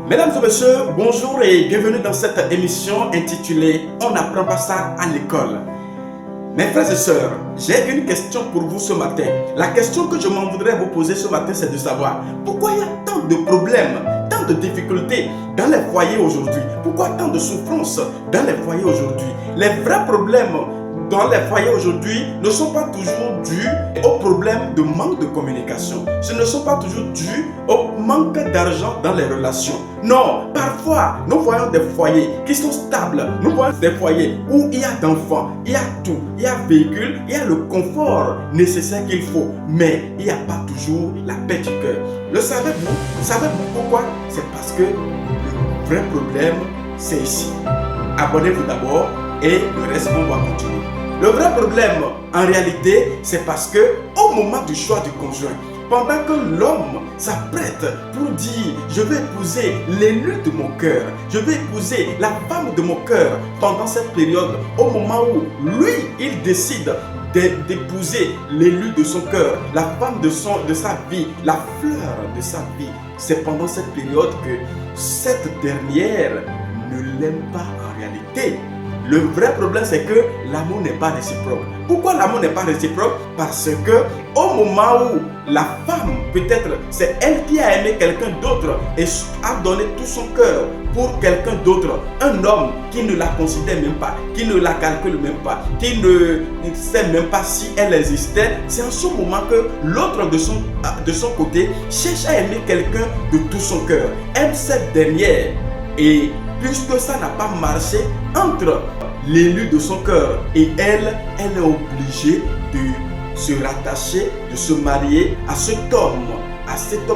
Mesdames et messieurs, bonjour et bienvenue dans cette émission intitulée On n'apprend pas ça à l'école. Mes frères et sœurs, j'ai une question pour vous ce matin. La question que je m'en voudrais vous poser ce matin, c'est de savoir pourquoi il y a tant de problèmes, tant de difficultés dans les foyers aujourd'hui. Pourquoi tant de souffrances dans les foyers aujourd'hui? Les vrais problèmes dans les foyers aujourd'hui ne sont pas toujours dus au problème de manque de communication. Ce ne sont pas toujours dus au manque d'argent dans les relations. Non, parfois, nous voyons des foyers qui sont stables. Nous voyons des foyers où il y a d'enfants, il y a tout, il y a véhicule, il y a le confort nécessaire qu'il faut. Mais il n'y a pas toujours la paix du cœur. Le savez-vous? Savez-vous pourquoi? C'est parce que le vrai problème, c'est ici. Abonnez-vous d'abord et le reste, on va continuer. Le vrai problème, en réalité, c'est parce que au moment du choix du conjoint, pendant que l'homme s'apprête pour dire « je vais épouser l'élu de mon cœur, je vais épouser la femme de mon cœur », pendant cette période, au moment où lui, il décide d'épouser l'élu de son cœur, la femme de sa vie, la fleur de sa vie, c'est pendant cette période que cette dernière ne l'aime pas en réalité. Le vrai problème, c'est que l'amour n'est pas réciproque. Pourquoi l'amour n'est pas réciproque? Parce que au moment où la femme, peut-être, c'est elle qui a aimé quelqu'un d'autre et a donné tout son cœur pour quelqu'un d'autre, un homme qui ne la considère même pas, qui ne la calcule même pas, qui ne sait même pas si elle existait, c'est en ce moment que l'autre de son côté cherche à aimer quelqu'un de tout son cœur, aime cette dernière. Et puisque ça n'a pas marché entre l'élu de son cœur et elle est obligée de se rattacher, de se marier à cet homme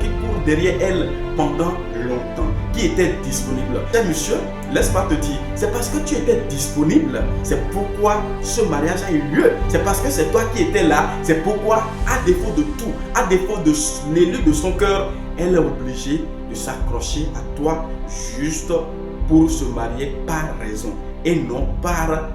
qui court derrière elle pendant longtemps, qui était disponible. Monsieur, laisse-moi te dire, c'est parce que tu étais disponible, c'est pourquoi ce mariage a eu lieu. C'est parce que c'est toi qui étais là, c'est pourquoi, à défaut de tout, à défaut de l'élu de son cœur, elle est obligée de s'accrocher à toi juste pour se marier par raison et non par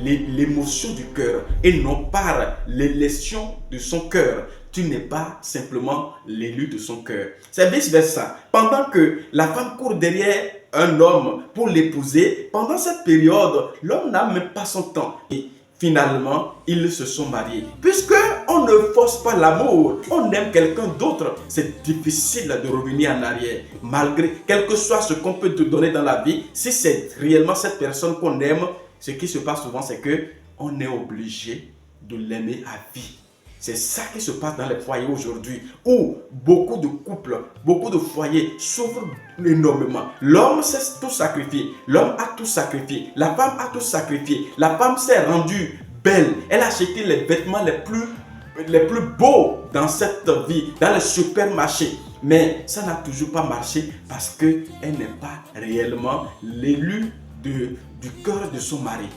l'émotion du cœur et non par l'élection de son cœur. Tu n'es pas simplement l'élu de son cœur. C'est vice versa. Pendant que la femme court derrière un homme pour l'épouser, pendant cette période, l'homme n'a même pas son temps. Et finalement, ils se sont mariés. Puisque on ne force pas l'amour, on aime quelqu'un d'autre, c'est difficile de revenir en arrière. Malgré, quel que soit ce qu'on peut te donner dans la vie, si c'est réellement cette personne qu'on aime, ce qui se passe souvent, c'est que on est obligé de l'aimer à vie. C'est ça qui se passe dans les foyers aujourd'hui, où beaucoup de couples, beaucoup de foyers souffrent énormément. L'homme s'est tout sacrifié, l'homme a tout sacrifié, la femme a tout sacrifié, la femme s'est rendue belle, elle a acheté les vêtements les plus beaux dans cette vie, dans les supermarchés. Mais ça n'a toujours pas marché parce qu'elle n'est pas réellement l'élu du cœur de son mari.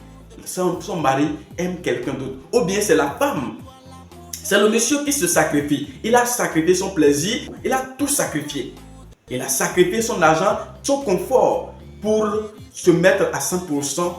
Son mari aime quelqu'un d'autre. Ou bien c'est la femme. C'est le monsieur qui se sacrifie. Il a sacrifié son plaisir, il a tout sacrifié. Il a sacrifié son argent, son confort pour se mettre à 100%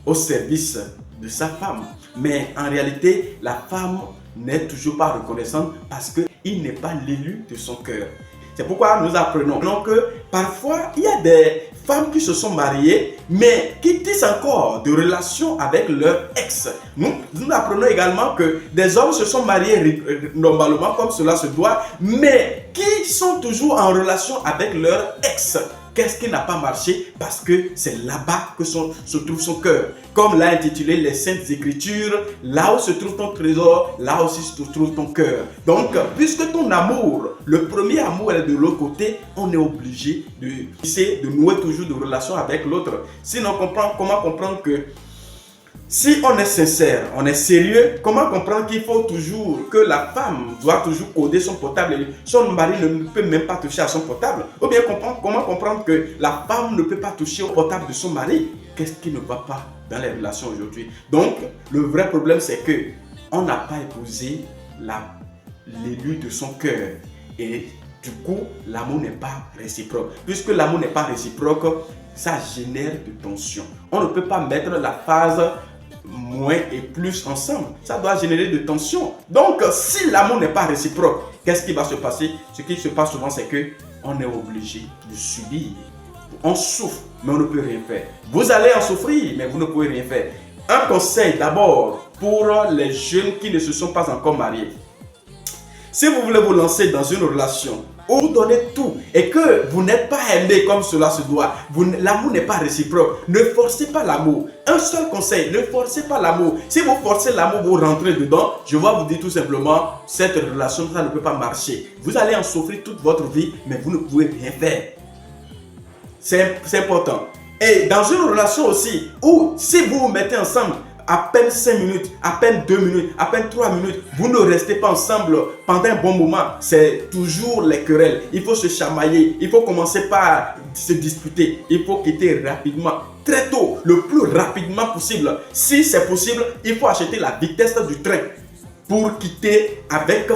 au service de sa femme. Mais en réalité, la femme n'est toujours pas reconnaissante parce qu'il n'est pas l'élu de son cœur. C'est pourquoi nous apprenons que parfois, il y a des femmes qui se sont mariées, mais qui tissent encore de relations avec leur ex. Nous apprenons également que des hommes se sont mariés normalement comme cela se doit, mais qui sont toujours en relation avec leur ex. Qu'est-ce qui n'a pas marché? Parce que c'est là-bas que se trouve son cœur. Comme l'a intitulé les Saintes Écritures, là où se trouve ton trésor, là aussi se trouve ton cœur. Donc, puisque ton amour, le premier amour est de l'autre côté, on est obligé de nouer toujours de relations avec l'autre. Sinon, comment comprendre que si on est sincère, on est sérieux, comment comprendre qu'il faut toujours, que la femme doit toujours coder son portable et son mari ne peut même pas toucher à son portable? Ou bien comment comprendre que la femme ne peut pas toucher au portable de son mari? Qu'est-ce qui ne va pas dans les relations aujourd'hui? Donc, le vrai problème, c'est que on n'a pas épousé l'élu de son cœur. Et du coup, l'amour n'est pas réciproque. Puisque l'amour n'est pas réciproque, ça génère de tensions. On ne peut pas mettre la phase moins et plus ensemble. Ça doit générer de tensions. Donc, si l'amour n'est pas réciproque, qu'est-ce qui va se passer? Ce qui se passe souvent, c'est que on est obligé de subir. On souffre, mais on ne peut rien faire. Vous allez en souffrir, mais vous ne pouvez rien faire. Un conseil d'abord pour les jeunes qui ne se sont pas encore mariés. Si vous voulez vous lancer dans une relation où vous donnez tout et que vous n'êtes pas aimé comme cela se doit, l'amour n'est pas réciproque, ne forcez pas l'amour. Un seul conseil, ne forcez pas l'amour. Si vous forcez l'amour, vous rentrez dedans, je vais vous dire tout simplement, cette relation, ça ne peut pas marcher. Vous allez en souffrir toute votre vie, mais vous ne pouvez rien faire. C'est important. Et dans une relation aussi, où si vous vous mettez ensemble, à peine 5 minutes, à peine 2 minutes, à peine 3 minutes, vous ne restez pas ensemble pendant un bon moment. C'est toujours les querelles. Il faut se chamailler. Il faut commencer par se disputer. Il faut quitter rapidement, très tôt, le plus rapidement possible. Si c'est possible, il faut acheter la vitesse du train pour quitter avec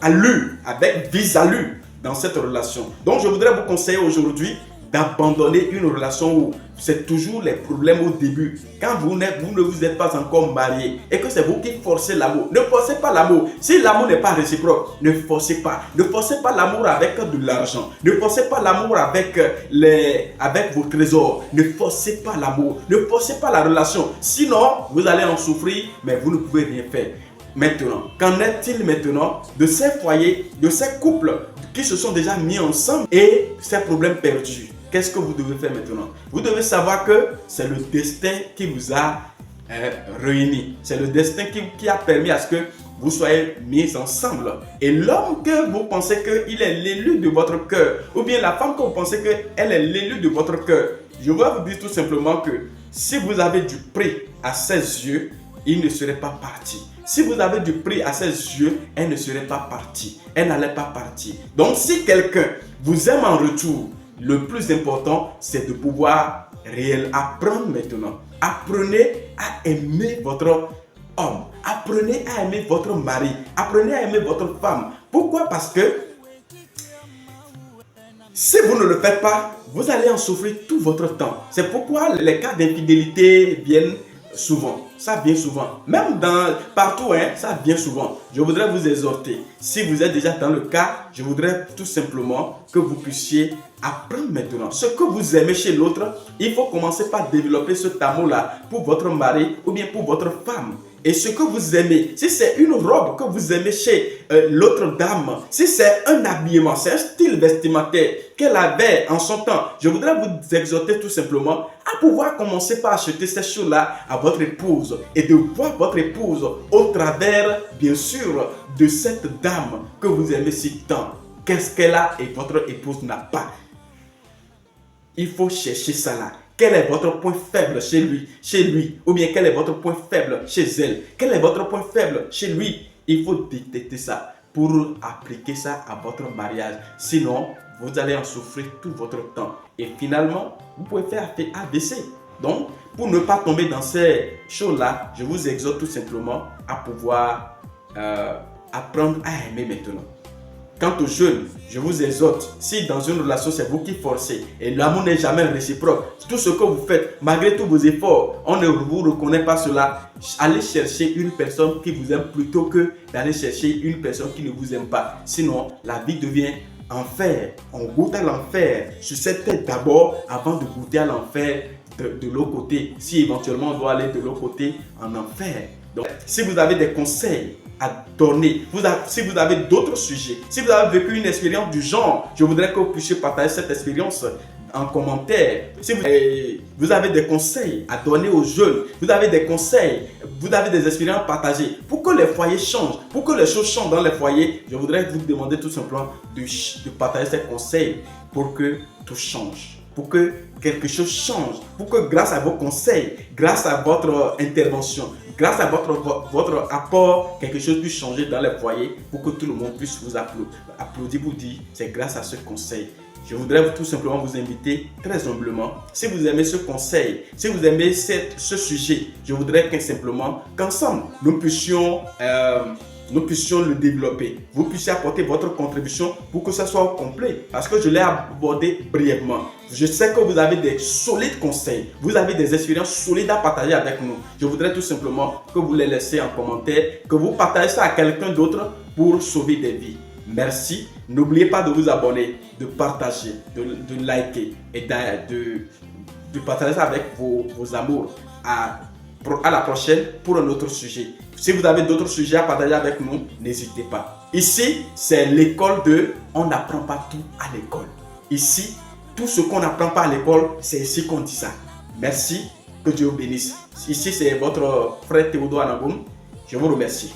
allure, avec vis-à-allure dans cette relation. Donc, je voudrais vous conseiller aujourd'hui d'abandonner une relation où c'est toujours les problèmes au début. Quand vous ne vous êtes pas encore marié et que c'est vous qui forcez l'amour, ne forcez pas l'amour. Si l'amour n'est pas réciproque, ne forcez pas. Ne forcez pas l'amour avec de l'argent. Ne forcez pas l'amour avec vos trésors. Ne forcez pas l'amour. Ne forcez pas la relation. Sinon, vous allez en souffrir, mais vous ne pouvez rien faire. Maintenant, qu'en est-il maintenant de ces foyers, de ces couples qui se sont déjà mis ensemble et ces problèmes perdus? Qu'est-ce que vous devez faire maintenant? Vous devez savoir que c'est le destin qui vous a réunis. C'est le destin qui a permis à ce que vous soyez mis ensemble. Et l'homme que vous pensez qu'il est l'élu de votre cœur, ou bien la femme que vous pensez qu'elle est l'élu de votre cœur, je vais vous dire tout simplement que si vous avez du prix à ses yeux, il ne serait pas parti. Si vous avez du prix à ses yeux, elle ne serait pas partie. Elle n'allait pas partir. Donc si quelqu'un vous aime en retour, le plus important, c'est de pouvoir apprendre maintenant. Apprenez à aimer votre homme. Apprenez à aimer votre mari. Apprenez à aimer votre femme. Pourquoi? Parce que si vous ne le faites pas, vous allez en souffrir tout votre temps. C'est pourquoi les cas d'infidélité viennent souvent. Ça vient souvent. Même partout, ça vient souvent. Je voudrais vous exhorter. Si vous êtes déjà dans le cas, je voudrais tout simplement que vous puissiez apprendre maintenant. Ce que vous aimez chez l'autre, il faut commencer par développer ce amour-là pour votre mari ou bien pour votre femme. Et ce que vous aimez, si c'est une robe que vous aimez chez l'autre dame, si c'est un habillement, c'est un style vestimentaire qu'elle avait en son temps, je voudrais vous exhorter tout simplement à pouvoir commencer par acheter ces choses-là à votre épouse et de voir votre épouse au travers, bien sûr, de cette dame que vous aimez si tant. Qu'est-ce qu'elle a et votre épouse n'a pas? Il faut chercher ça là. Quel est votre point faible chez lui, ou bien quel est votre point faible chez elle? Quel est votre point faible chez lui? Il faut détecter ça pour appliquer ça à votre mariage. Sinon, vous allez en souffrir tout votre temps. Et finalement, vous pouvez faire AVC. Donc, pour ne pas tomber dans ces choses-là, je vous exhorte tout simplement à pouvoir apprendre à aimer maintenant. Quant aux jeunes, je vous exhorte, si dans une relation c'est vous qui forcez et l'amour n'est jamais réciproque, tout ce que vous faites, malgré tous vos efforts, on ne vous reconnaît pas cela, allez chercher une personne qui vous aime plutôt que d'aller chercher une personne qui ne vous aime pas. Sinon, la vie devient enfer. On goûte à l'enfer sur cette tête d'abord avant de goûter à l'enfer de l'autre côté. Si éventuellement on doit aller de l'autre côté en enfer. Donc, si vous avez des conseils à donner, si vous avez d'autres sujets, si vous avez vécu une expérience du genre, je voudrais que vous puissiez partager cette expérience en commentaire. Si vous avez des conseils à donner aux jeunes, vous avez des conseils, vous avez des expériences à partager pour que les foyers changent, pour que les choses changent dans les foyers, je voudrais vous demander tout simplement de partager ces conseils pour que tout change, pour que quelque chose change, pour que grâce à vos conseils, grâce à votre intervention, grâce à votre apport, quelque chose puisse changer dans les foyers pour que tout le monde puisse vous applaudir, vous dire c'est grâce à ce conseil. Je voudrais tout simplement vous inviter très humblement, si vous aimez ce conseil, si vous aimez ce sujet, je voudrais qu'ensemble nous puissions le développer. Vous puissiez apporter votre contribution pour que ça soit au complet. Parce que je l'ai abordé brièvement. Je sais que vous avez des solides conseils. Vous avez des expériences solides à partager avec nous. Je voudrais tout simplement que vous les laissiez en commentaire, que vous partagez ça à quelqu'un d'autre pour sauver des vies. Merci. N'oubliez pas de vous abonner, de partager, de liker et de partager ça avec vos amours. À la prochaine pour un autre sujet. Si vous avez d'autres sujets à partager avec nous, n'hésitez pas. Ici, c'est l'école de... On n'apprend pas tout à l'école. Ici, tout ce qu'on n'apprend pas à l'école, c'est ici qu'on dit ça. Merci, que Dieu vous bénisse. Ici, c'est votre frère Théodore Anangoum. Je vous remercie.